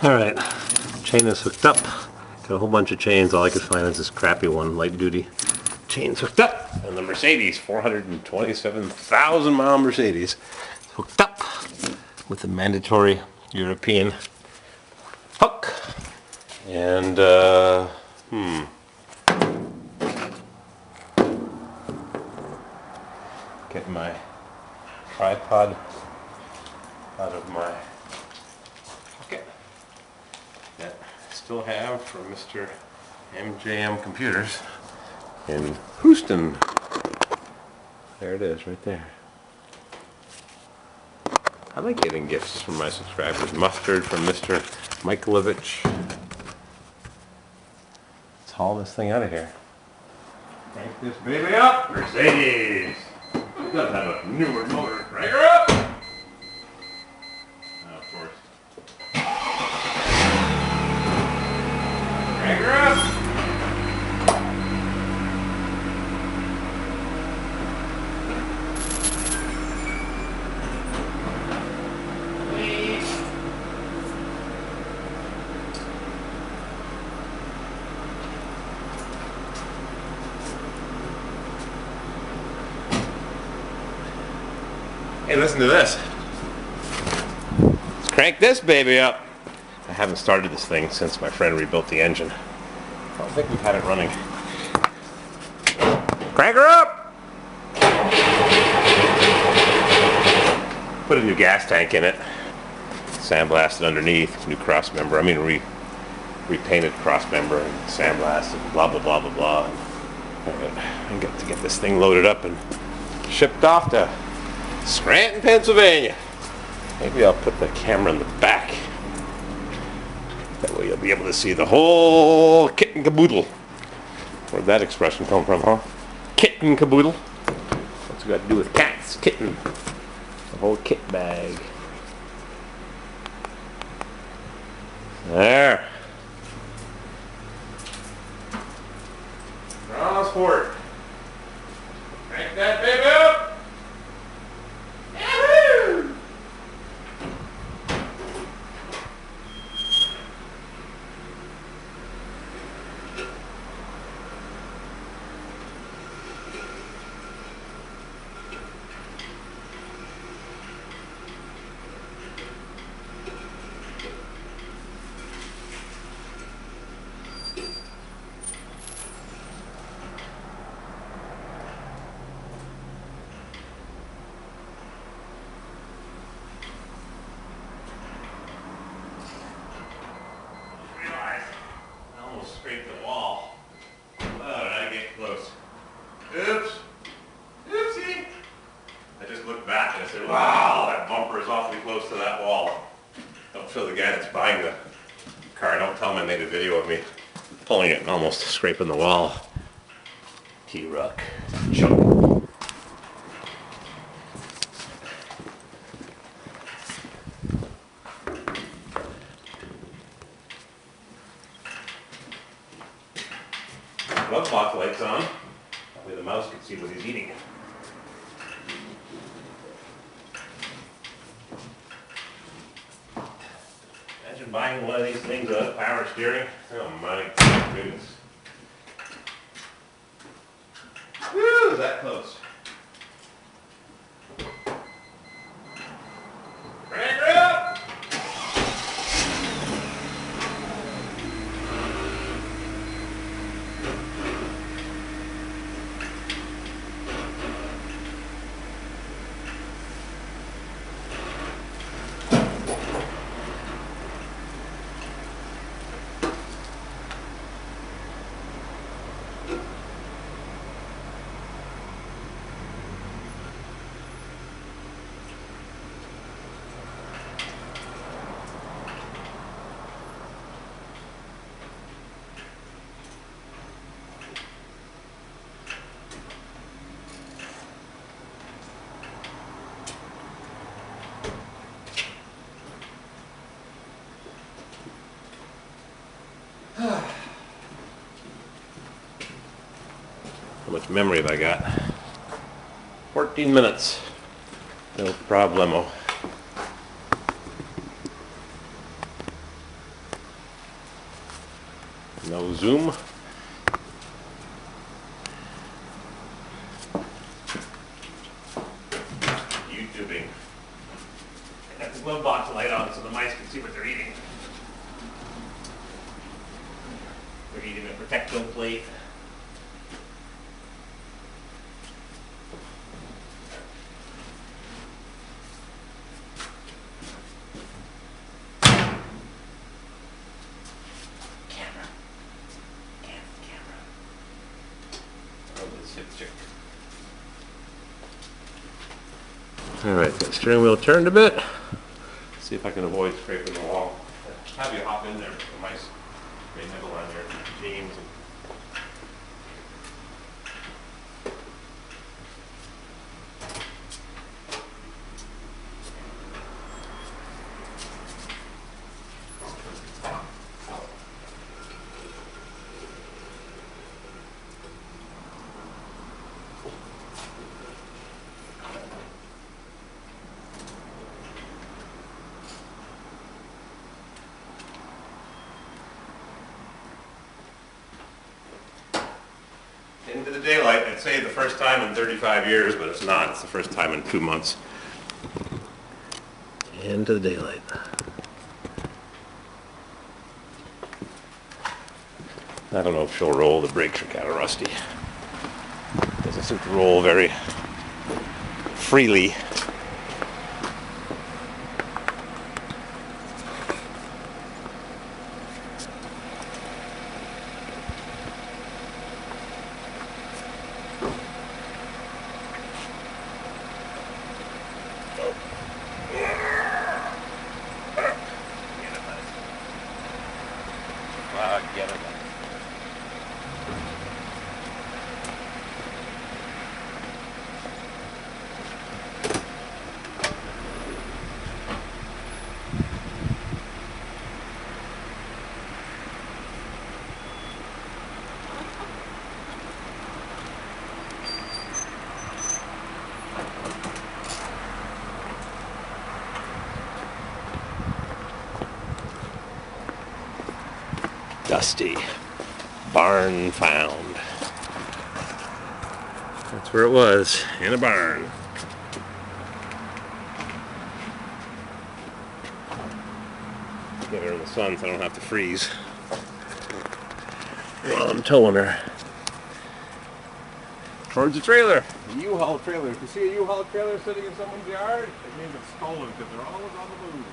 Alright, chain is hooked up. Got a whole bunch of chains. All I could find is this crappy one, light duty. Chain's hooked up. And the Mercedes, 427,000 mile Mercedes, hooked up with the mandatory European hook. And, get my tripod out of my pocket that I still have from Mr. MJM Computers in Houston. There it is, right there. I like getting gifts from my subscribers. Mustard from Mr. Michaelovich. Let's haul this thing out of here. Crank this baby up, Mercedes! It does have a newer motor. Crank her up! Oh, of course. Crank her up! Hey, listen to this. Let's crank this baby up. I haven't started this thing since my friend rebuilt the engine. I don't think we've had it running. Crank her up! Put a new gas tank in it. Sandblasted underneath, new cross member. I mean, repainted cross member and sandblasted, blah, blah, blah, blah, blah. I got to get this thing loaded up and shipped off to Scranton, Pennsylvania. Maybe I'll put the camera in the back. That way you'll be able to see the whole kit and caboodle. Where'd that expression come from, huh? Kit and caboodle. What's it got to do with cats? Kitten. The whole kit bag. There. Transport. Crank that baby up. Wow, that bumper is awfully close to that wall. Don't show the guy that's buying the car. Don't tell him I made a video of me pulling it and almost scraping the wall. T-Ruck. Chunk. Glove box lights on. That way the mouse can see what he's eating. Imagine buying one of these things without power steering. Oh my goodness. Woo, that close. Crank her up! How much memory have I got? 14 minutes. No problemo. No zoom. YouTubing. I got the glove box light on so the mice can see what they're eating. They're eating a Protecto plate. Alright, got the steering wheel turned a bit. See if I can avoid scraping the wall. Have you hop in there with the mice may nibble on your jeans. Into the daylight. I'd say the first time in 35 years, but it's not. It's the first time in 2 months. Into the daylight. I don't know if she'll roll. The brakes are kind of rusty. Doesn't seem to roll very freely. Get it. Dusty. Barn found. That's where it was, in a barn. Get her in the sun so I don't have to freeze while I'm towing her towards the trailer. The U-Haul trailer. If you see a U-Haul trailer sitting in someone's yard, it means it's stolen because they're always on the move.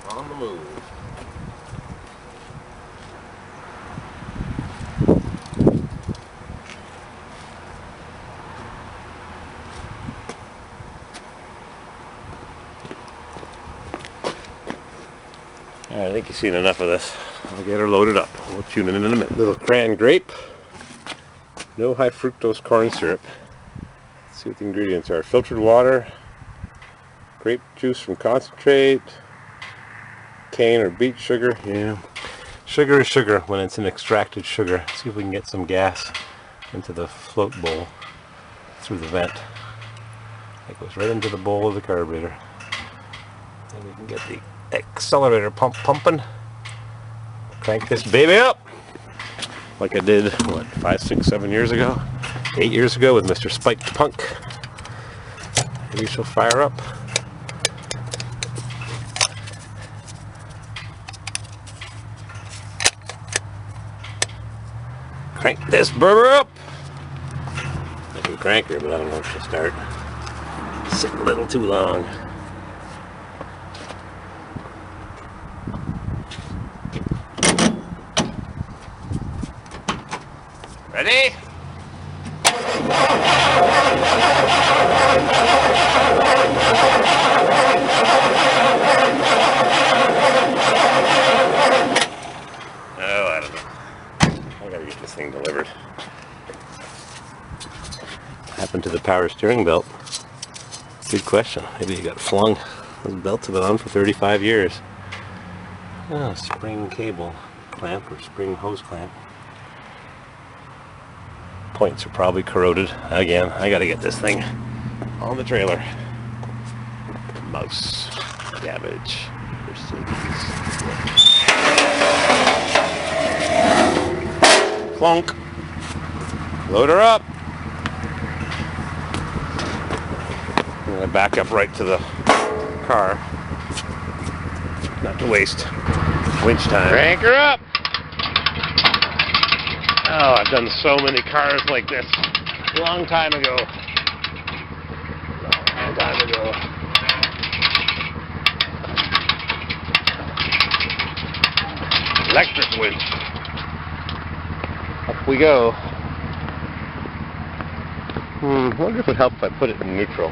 On the move. Alright, I think you've seen enough of this. I'll get her loaded up. We'll tune in a minute. Little cran grape. No high fructose corn syrup. Let's see what the ingredients are. Filtered water. Grape juice from concentrate. Cane or beet sugar. Yeah. Sugar is sugar when it's an extracted sugar. See if we can get some gas into the float bowl through the vent. It goes right into the bowl of the carburetor. Then we can get the accelerator pump pumping. Crank this baby up like I did, what, 5, 6, 7 years ago? 8 years ago with Mr. Spiked Punk. Maybe she'll fire up. Crank this burger up. I can crank her, but I don't know if she'll start. Sitting a little too long. Ready? Oh, I don't know. I gotta get this thing delivered. What happened to the power steering belt? Good question. Maybe you got flung. Those belts have been on for 35 years. Oh, spring cable clamp or spring hose clamp. Points are probably corroded. Again, I gotta get this thing on the trailer. Mouse damage. Clunk. Load her up. I'm gonna back up right to the car. Not to waste winch time. Crank her up. Oh, I've done so many cars like this. Long time ago. Long time ago. Electric winch. Up we go. I wonder if it would help if I put it in neutral.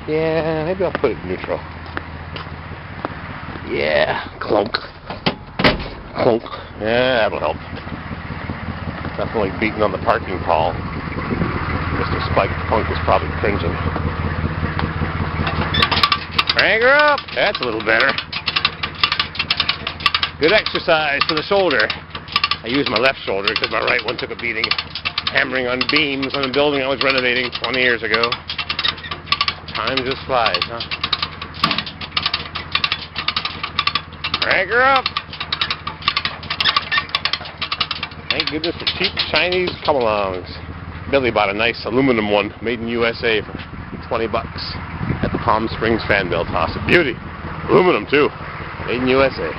Yeah, maybe I'll put it in neutral. Yeah, clunk. Clunk. Yeah, that'll help. Definitely beating on the parking pole. Mr. Spike Punk is probably cringing. Crank her up! That's a little better. Good exercise for the shoulder. I used my left shoulder because my right one took a beating hammering on beams on a building I was renovating 20 years ago. Time just flies, huh? Crank her up! Thank goodness for cheap Chinese come-alongs. Billy bought a nice aluminum one made in USA for 20 bucks at the Palm Springs fan belt toss. A beauty. Aluminum too. Made in USA.